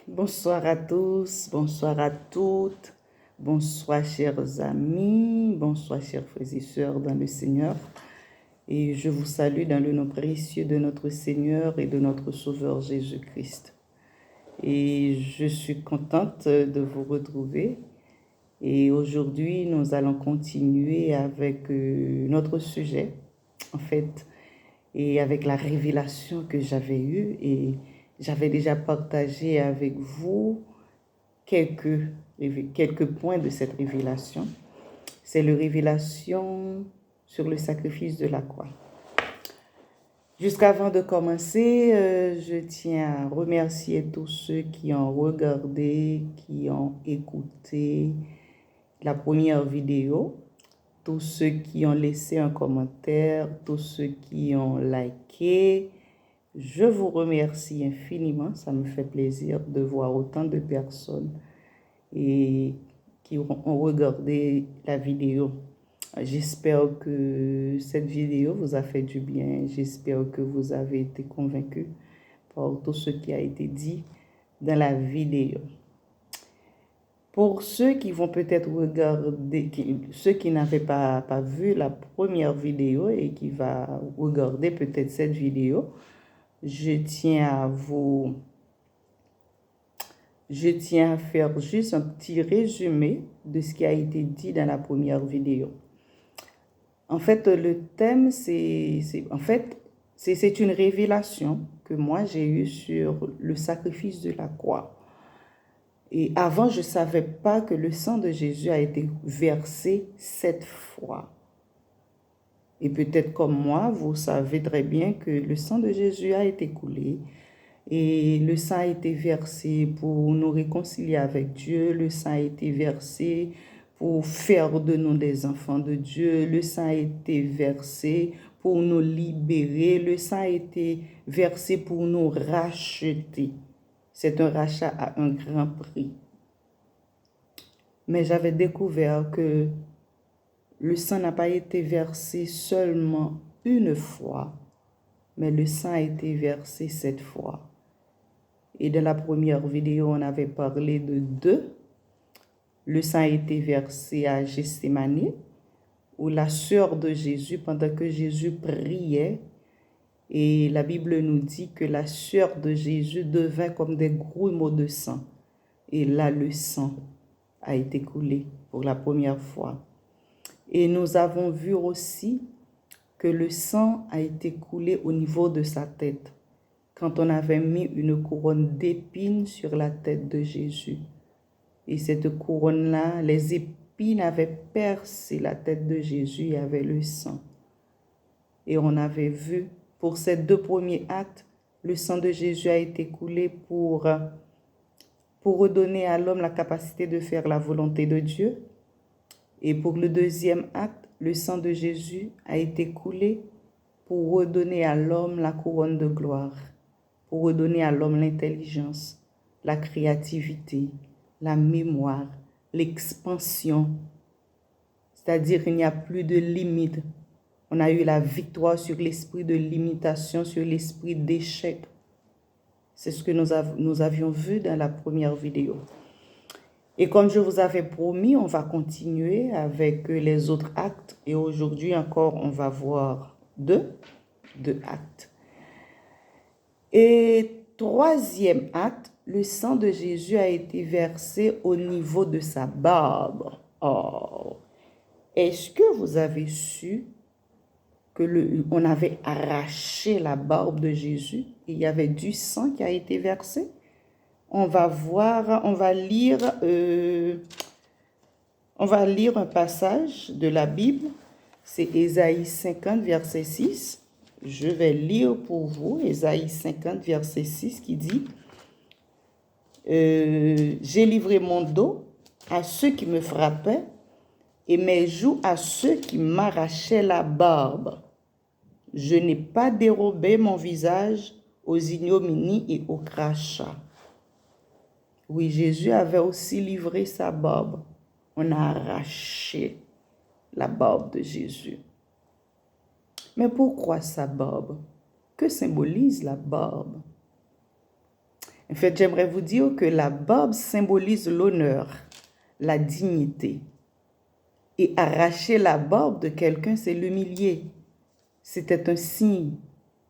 Bonsoir à tous, bonsoir à toutes, bonsoir chers amis, bonsoir chers frères et sœurs dans le Seigneur. Et je vous salue dans le nom précieux de notre Seigneur et de notre Sauveur Jésus-Christ. Et je suis contente de vous retrouver. Et aujourd'hui, nous allons continuer avec notre sujet, en fait, et avec la révélation que j'avais eue. Et j'avais déjà partagé avec vous quelques points de cette révélation. C'est la révélation sur le sacrifice de la croix. Jusqu'avant de commencer, je tiens à remercier tous ceux qui ont regardé, qui ont écouté la première vidéo, tous ceux qui ont laissé un commentaire, tous ceux qui ont liké. Je vous remercie infiniment, ça me fait plaisir de voir autant de personnes et qui ont regardé la vidéo. J'espère que cette vidéo vous a fait du bien. J'espère que vous avez été convaincus par tout ce qui a été dit dans la vidéo. Pour ceux qui vont peut-être regarder, ceux qui n'avaient pas vu la première vidéo et qui vont regarder peut-être cette vidéo, je tiens à faire juste un petit résumé de ce qui a été dit dans la première vidéo. En fait, le thème, c'est une révélation que moi j'ai eue sur le sacrifice de la croix. Et avant, je ne savais pas que le sang de Jésus a été versé 7 fois. Et peut-être comme moi, vous savez très bien que le sang de Jésus a été coulé. Et le sang a été versé pour nous réconcilier avec Dieu. Le sang a été versé pour faire de nous des enfants de Dieu. Le sang a été versé pour nous libérer. Le sang a été versé pour nous racheter. C'est un rachat à un grand prix. Mais j'avais découvert que le sang n'a pas été versé seulement une fois, mais le sang a été versé 7 fois. Et dans la première vidéo, on avait parlé de 2. Le sang a été versé à Gethsémani, où la sœur de Jésus, pendant que Jésus priait, et la Bible nous dit que la sœur de Jésus devint comme des grumeaux de sang. Et là, le sang a été coulé pour la première fois. Et nous avons vu aussi que le sang a été coulé au niveau de sa tête, quand on avait mis une couronne d'épines sur la tête de Jésus. Et cette couronne-là, les épines avaient percé la tête de Jésus, il y avait le sang. Et on avait vu, pour ces 2 premiers actes, le sang de Jésus a été coulé pour redonner à l'homme la capacité de faire la volonté de Dieu. Et pour le 2e acte, le sang de Jésus a été coulé pour redonner à l'homme la couronne de gloire, pour redonner à l'homme l'intelligence, la créativité, la mémoire, l'expansion. C'est-à-dire qu'il n'y a plus de limite. On a eu la victoire sur l'esprit de limitation, sur l'esprit d'échec. C'est ce que nous avions vu dans la première vidéo. Et comme je vous avais promis, on va continuer avec les autres actes. Et aujourd'hui encore, on va voir deux actes. Et 3e acte, le sang de Jésus a été versé au niveau de sa barbe. Oh, est-ce que vous avez su que on avait arraché la barbe de Jésus et il y avait du sang qui a été versé? On va lire un passage de la Bible. C'est Ésaïe 50, verset 6. Je vais lire pour vous Ésaïe 50, verset 6 qui dit « J'ai livré mon dos à ceux qui me frappaient et mes joues à ceux qui m'arrachaient la barbe. Je n'ai pas dérobé mon visage aux ignominies et aux crachats. » Oui, Jésus avait aussi livré sa barbe. On a arraché la barbe de Jésus. Mais pourquoi sa barbe? Que symbolise la barbe? En fait, j'aimerais vous dire que la barbe symbolise l'honneur, la dignité. Et arracher la barbe de quelqu'un, c'est l'humilier. C'était un signe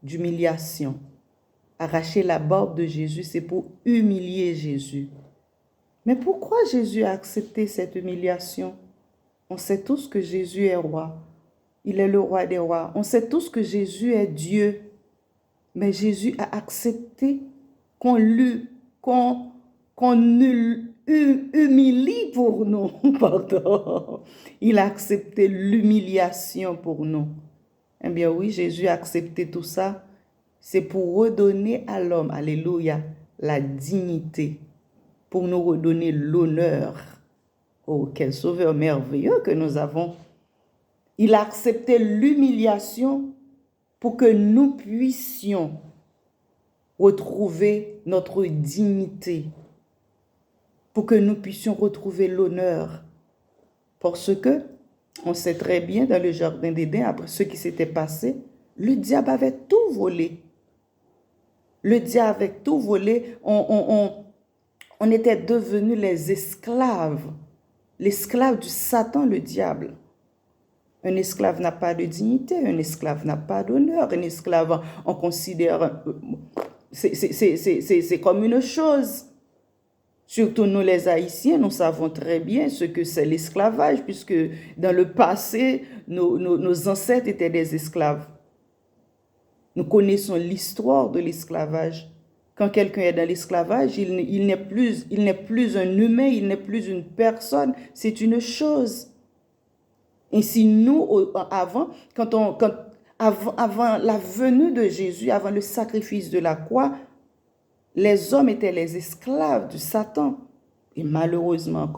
d'humiliation. Arracher la barbe de Jésus, c'est pour humilier Jésus. Mais pourquoi Jésus a accepté cette humiliation? On sait tous que Jésus est roi. Il est le roi des rois. On sait tous que Jésus est Dieu. Mais Jésus a accepté qu'on humilie pour nous. Pardon. Il a accepté l'humiliation pour nous. Eh bien oui, Jésus a accepté tout ça. C'est pour redonner à l'homme, alléluia, la dignité. Pour nous redonner l'honneur. Oh, quel sauveur merveilleux que nous avons. Il a accepté l'humiliation pour que nous puissions retrouver notre dignité, pour que nous puissions retrouver l'honneur. Parce que, on sait très bien dans le jardin d'Éden, après ce qui s'était passé, le diable avait tout volé. Le diable avait tout volé. On était devenus les esclaves. L'esclave du Satan, le diable. Un esclave n'a pas de dignité, un esclave n'a pas d'honneur, un esclave, on considère, c'est comme une chose. Surtout nous les Haïtiens, nous savons très bien ce que c'est l'esclavage, puisque dans le passé, nos ancêtres étaient des esclaves. Nous connaissons l'histoire de l'esclavage. Quand quelqu'un est dans l'esclavage, il n'est plus un humain, il n'est plus une personne, c'est une chose. Ainsi, nous, avant la venue de Jésus, avant le sacrifice de la croix, les hommes étaient les esclaves du Satan. Et malheureusement,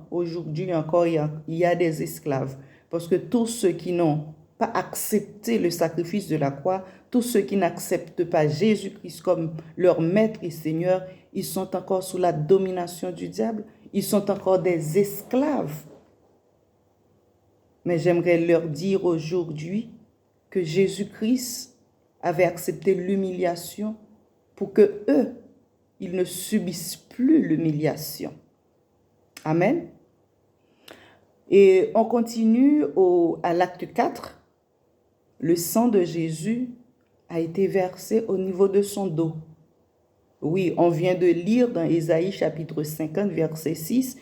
aujourd'hui encore, il y a des esclaves. Parce que tous ceux qui n'ont pas accepté le sacrifice de la croix, tous ceux qui n'acceptent pas Jésus-Christ comme leur maître et Seigneur, ils sont encore sous la domination du diable. Ils sont encore des esclaves. Mais j'aimerais leur dire aujourd'hui que Jésus-Christ avait accepté l'humiliation pour que eux, ils ne subissent plus l'humiliation. Amen. Et on continue à l'acte 4. Le sang de Jésus a été versé au niveau de son dos. Oui, on vient de lire dans Ésaïe chapitre 50, verset 6,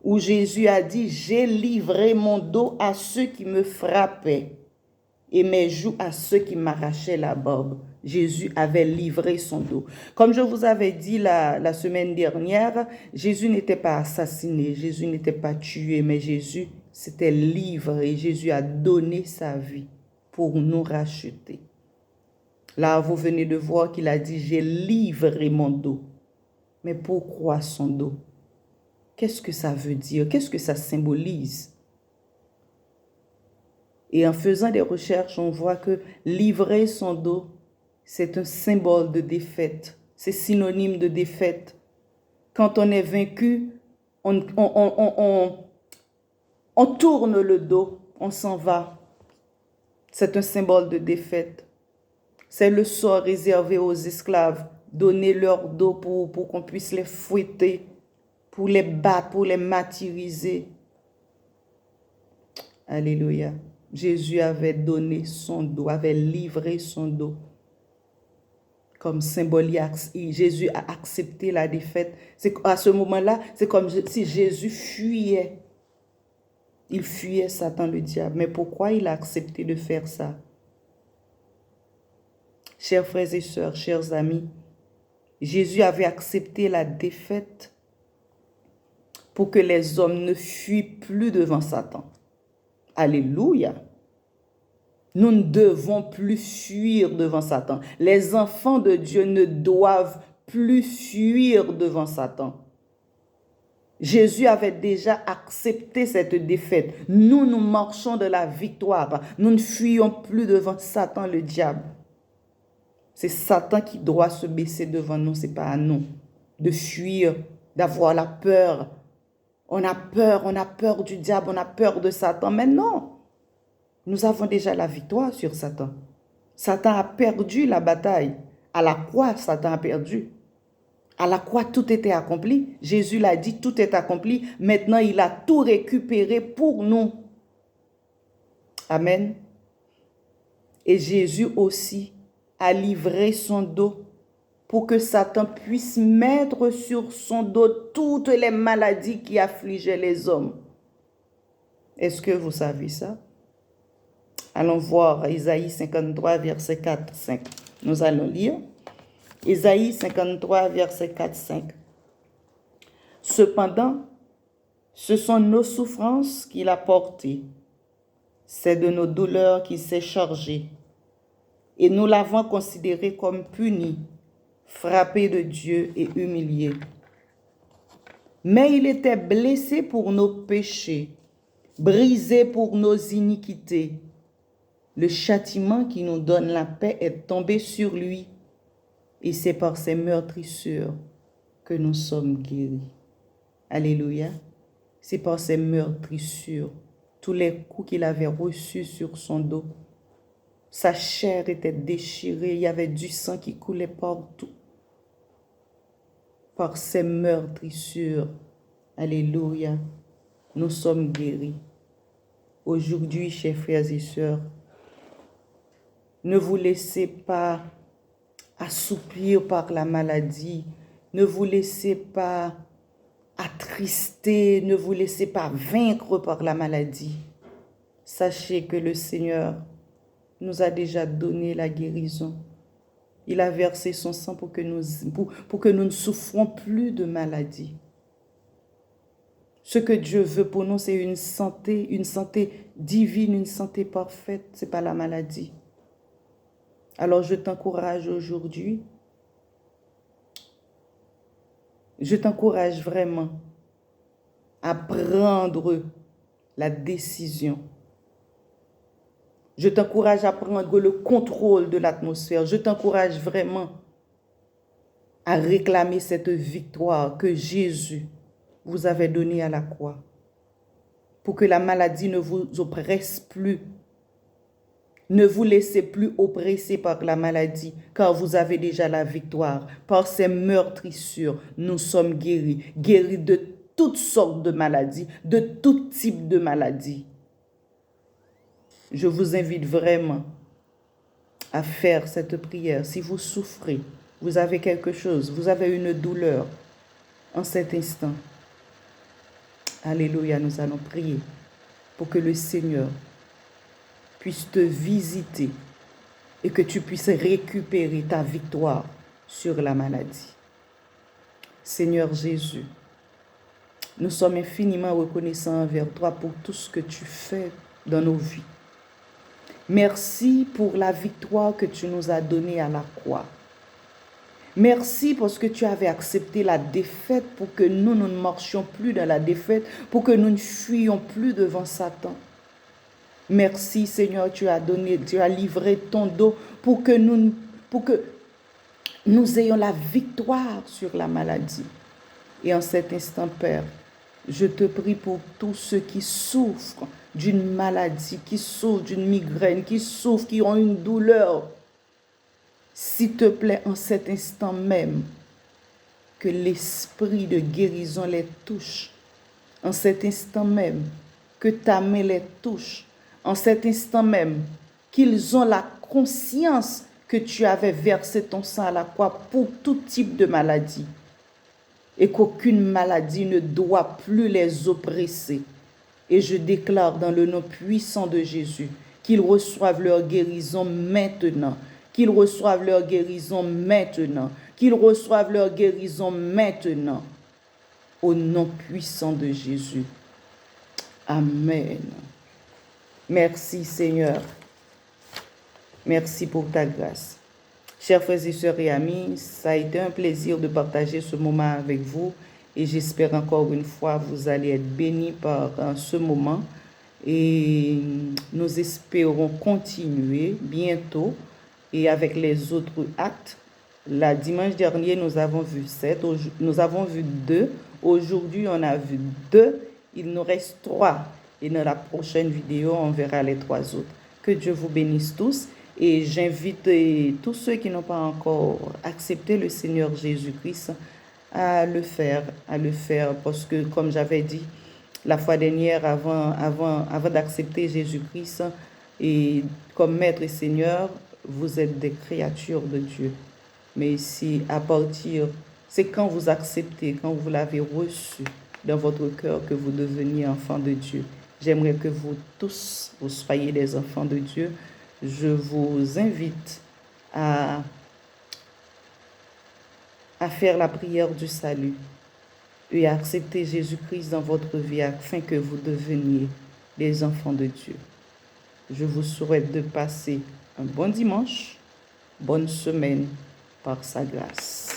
où Jésus a dit « J'ai livré mon dos à ceux qui me frappaient et mes joues à ceux qui m'arrachaient la barbe. » Jésus avait livré son dos. Comme je vous avais dit la semaine dernière, Jésus n'était pas assassiné, Jésus n'était pas tué, mais Jésus s'était livré. Jésus a donné sa vie pour nous racheter. Là, vous venez de voir qu'il a dit « J'ai livré mon dos ». Mais pourquoi son dos? Qu'est-ce que ça veut dire? Qu'est-ce que ça symbolise? Et en faisant des recherches, on voit que livrer son dos, c'est un symbole de défaite. C'est synonyme de défaite. Quand on est vaincu, on tourne le dos, on s'en va. C'est un symbole de défaite. C'est le sort réservé aux esclaves. Donner leur dos pour qu'on puisse les fouetter, pour les battre, pour les martyriser. Alléluia. Jésus avait donné son dos, avait livré son dos. Comme symbole, Jésus a accepté la défaite. À ce moment-là, c'est comme si Jésus fuyait. Il fuyait Satan, le diable. Mais pourquoi il a accepté de faire ça? Chers frères et sœurs, chers amis, Jésus avait accepté la défaite pour que les hommes ne fuient plus devant Satan. Alléluia. Nous ne devons plus fuir devant Satan. Les enfants de Dieu ne doivent plus fuir devant Satan. Jésus avait déjà accepté cette défaite. Nous marchons de la victoire. Nous ne fuyons plus devant Satan, le diable. C'est Satan qui doit se baisser devant nous, ce n'est pas à nous de fuir, d'avoir la peur. On a peur du diable, on a peur de Satan. Mais non, nous avons déjà la victoire sur Satan. Satan a perdu la bataille. À la croix, Satan a perdu. À la croix, tout était accompli. Jésus l'a dit, tout est accompli. Maintenant, il a tout récupéré pour nous. Amen. Et Jésus aussi a livré son dos pour que Satan puisse mettre sur son dos toutes les maladies qui affligeaient les hommes. Est-ce que vous savez ça? Allons voir Isaïe 53, verset 4, 5. Nous allons lire. Isaïe 53, verset 4, 5. Cependant, ce sont nos souffrances qu'il a portées. C'est de nos douleurs qu'il s'est chargé. Et nous l'avons considéré comme puni, frappé de Dieu et humilié. Mais il était blessé pour nos péchés, brisé pour nos iniquités. Le châtiment qui nous donne la paix est tombé sur lui. Et c'est par ses meurtrissures que nous sommes guéris. Alléluia. C'est par ses meurtrissures, tous les coups qu'il avait reçus sur son dos. Sa chair était déchirée, il y avait du sang qui coulait partout. Par ses meurtrissures, alléluia, nous sommes guéris. Aujourd'hui, chers frères et sœurs, ne vous laissez pas assoupir par la maladie. Ne vous laissez pas attrister. Ne vous laissez pas vaincre par la maladie. Sachez que le Seigneur nous a déjà donné la guérison. Il a versé son sang pour que nous ne souffrons plus de maladie. Ce que Dieu veut pour nous, c'est une santé divine, une santé parfaite. Ce n'est pas la maladie. Alors, je t'encourage aujourd'hui. Je t'encourage vraiment à prendre la décision. Je t'encourage à prendre le contrôle de l'atmosphère. Je t'encourage vraiment à réclamer cette victoire que Jésus vous avait donnée à la croix. Pour que la maladie ne vous oppresse plus. Ne vous laissez plus oppresser par la maladie, car vous avez déjà la victoire. Par ces meurtrissures, nous sommes guéris. Guéris de toutes sortes de maladies, de tout type de maladies. Je vous invite vraiment à faire cette prière. Si vous souffrez, vous avez quelque chose, vous avez une douleur, en cet instant, alléluia, nous allons prier pour que le Seigneur puisse te visiter et que tu puisses récupérer ta victoire sur la maladie. Seigneur Jésus, nous sommes infiniment reconnaissants envers toi pour tout ce que tu fais dans nos vies. Merci pour la victoire que tu nous as donnée à la croix. Merci parce que tu avais accepté la défaite pour que nous ne marchions plus dans la défaite, pour que nous ne fuyions plus devant Satan. Merci Seigneur, tu as livré ton dos pour que nous ayons la victoire sur la maladie. Et en cet instant, Père, je te prie pour tous ceux qui souffrent d'une maladie, qui souffrent d'une migraine, qui souffrent, qui ont une douleur. S'il te plaît, en cet instant même, que l'esprit de guérison les touche. En cet instant même, que ta main les touche. En cet instant même, qu'ils ont la conscience que tu avais versé ton sang à la croix pour tout type de maladie. Et qu'aucune maladie ne doit plus les oppresser. Et je déclare dans le nom puissant de Jésus qu'ils reçoivent leur guérison maintenant. Qu'ils reçoivent leur guérison maintenant. Qu'ils reçoivent leur guérison maintenant. Au nom puissant de Jésus. Amen. Merci Seigneur. Merci pour ta grâce. Chers frères et sœurs et amis, ça a été un plaisir de partager ce moment avec vous et j'espère encore une fois vous allez être bénis par ce moment et nous espérons continuer bientôt et avec les autres actes. La dimanche dernier, nous avons vu 7, nous avons vu 2, aujourd'hui on a vu 2, il nous reste 3 et dans la prochaine vidéo on verra les 3 autres. Que Dieu vous bénisse tous. Et j'invite tous ceux qui n'ont pas encore accepté le Seigneur Jésus-Christ à le faire, parce que comme j'avais dit la fois dernière, avant d'accepter Jésus-Christ et comme Maître et Seigneur, vous êtes des créatures de Dieu. Mais si c'est quand vous acceptez, quand vous l'avez reçu dans votre cœur que vous deveniez enfant de Dieu. J'aimerais que vous tous, vous soyez des enfants de Dieu. Je vous invite à faire la prière du salut et à accepter Jésus-Christ dans votre vie afin que vous deveniez des enfants de Dieu. Je vous souhaite de passer un bon dimanche, bonne semaine par sa grâce.